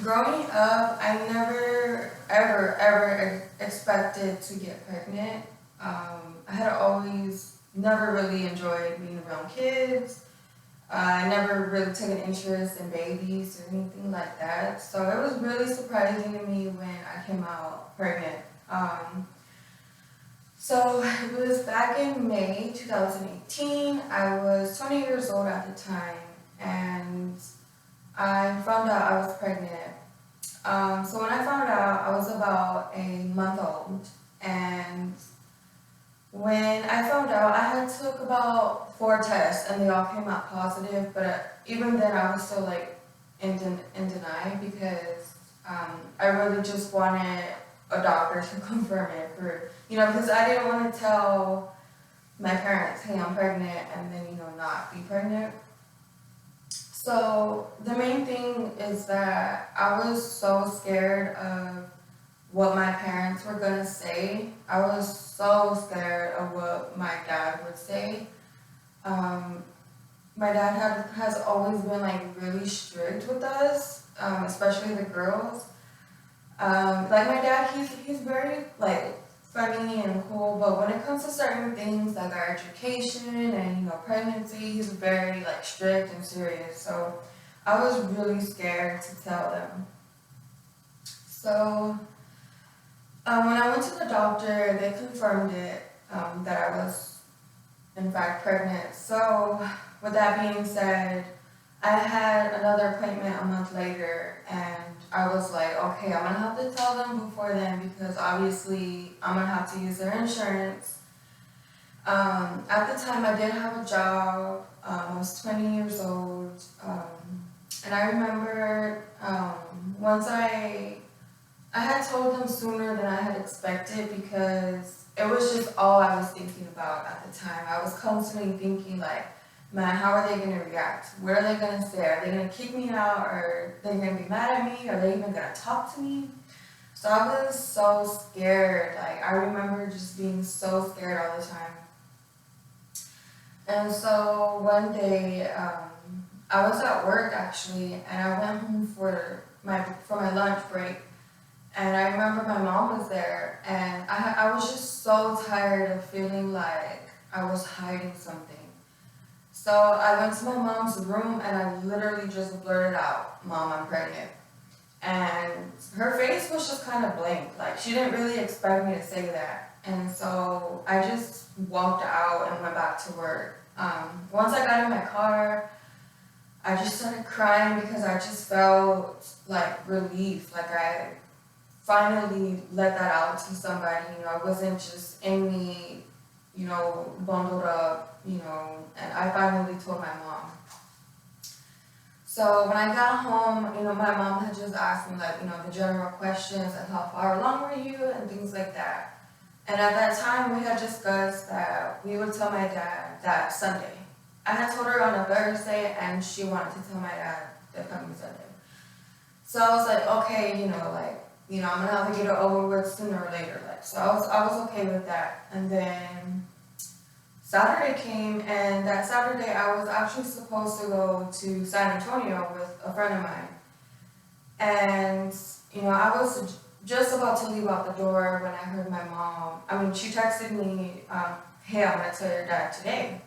Growing up, I never, ever expected to get pregnant. I had always never really enjoyed being around kids. I never really took an interest in babies or anything like that. So it was really surprising to me when I came out pregnant. Um, so it was back in May 2018. I was 20 years old at the time, and I found out I was pregnant. So when I found out, I was about a month old, and when I found out, I had took about 4 tests, and they all came out positive. But even then, I was still like in denial because I really just wanted a doctor to confirm it because I didn't want to tell my parents, hey, I'm pregnant, and then not be pregnant. So the main thing is that I was so scared of what my parents were gonna say. I was so scared of what my dad would say. Um, my dad has always been like really strict with us, especially the girls. Like my dad, he's very like funny and cool, but when it comes to certain things like our education and pregnancy, he's very like strict and serious. So I was really scared to tell them. So when I went to the doctor, they confirmed it that I was in fact pregnant. So with that being said, I had another appointment a month later, and I was like, okay, I'm gonna have to tell them before then because obviously I'm gonna have to use their insurance. At the time, I did have a job. I was 20 years old, and I remember once I had told them sooner than I had expected because it was just all I was thinking about at the time. I was constantly thinking like, man, how are they going to react? What are they going to say? Are they going to kick me out? Or are they going to be mad at me? Are they even going to talk to me? So I was so scared. Like, I remember just being so scared all the time. And so one day, I was at work actually, and I went home for my lunch break. And I remember my mom was there, and I was just so tired of feeling like I was hiding something. So I went to my mom's room and I literally just blurted out, Mom, I'm pregnant. And her face was just kind of blank. Like, she didn't really expect me to say that. And so I just walked out and went back to work. Once I got in my car, I just started crying because I just felt like relief. Like I finally let that out to somebody. It wasn't just in me, bundled up, and I finally told my mom. So when I got home, my mom had just asked me like, the general questions like how far along were you and things like that. And at that time we had discussed that we would tell my dad that Sunday. I had told her on a Thursday and she wanted to tell my dad the coming Sunday. So I was like, okay, I'm gonna have to get it over with sooner or later. So I was okay with that. And then Saturday came, and that Saturday I was actually supposed to go to San Antonio with a friend of mine. And, I was just about to leave out the door when I heard my mom. She texted me, hey, I'm gonna tell your dad today.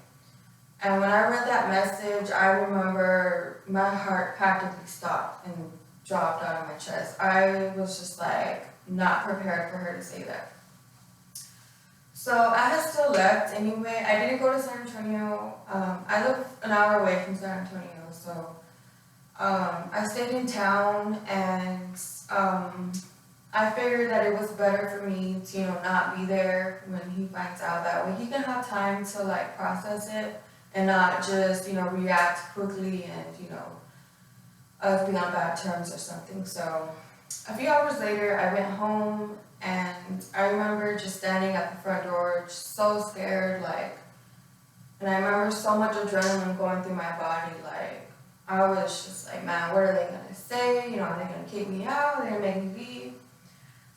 And when I read that message, I remember my heart practically stopped and dropped out of my chest. I was just like not prepared for her to say that. So I had still left anyway. I didn't go to San Antonio. I live an hour away from San Antonio, so I stayed in town, and I figured that it was better for me to not be there when he finds out. That way he can have time to like process it and not just react quickly and us be on bad terms or something. So a few hours later, I went home, and I remember just standing at the front door, just so scared, and I remember so much adrenaline going through my body, I was just like, man, what are they gonna say? Are they gonna kick me out? Are they gonna make me leave?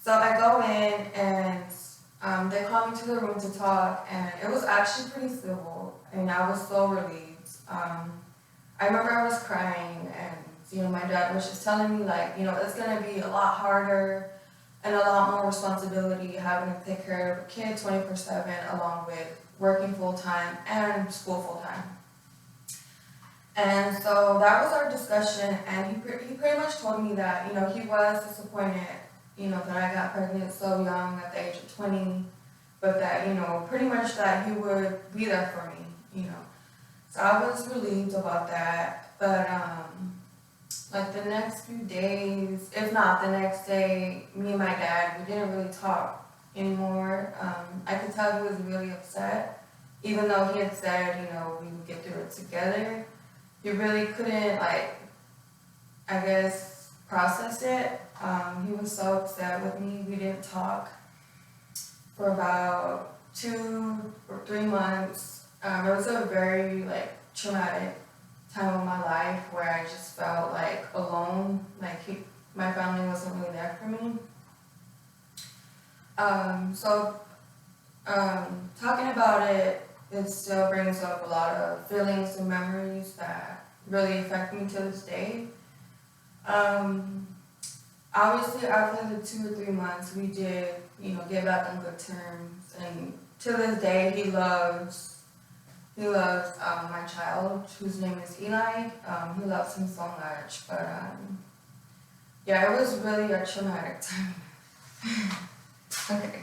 So I go in, and they called me to the room to talk, and it was actually pretty civil, and I was so relieved. I remember I was crying, and My dad was just telling me like, it's gonna be a lot harder and a lot more responsibility having to take care of a kid 24/7 along with working full-time and school full-time. And so that was our discussion, and he pretty much told me that, he was disappointed, that I got pregnant so young at the age of 20, but that, pretty much that he would be there for me. So I was relieved about that, but like the next few days, if not the next day, me and my dad, we didn't really talk anymore. I could tell he was really upset, even though he had said, we would get through it together. He really couldn't, like, I guess, process it. He was so upset with me. We didn't talk for about 2 or 3 months. It was a very, like, traumatic time of my life where I just felt, like, alone. Like, my family wasn't really there for me. Talking about it, it still brings up a lot of feelings and memories that really affect me to this day. Obviously, after the 2 or 3 months, we did, get back on good terms, and to this day, he loves my child, whose name is Eli. He loves him so much, but yeah, it was really a traumatic time. Okay.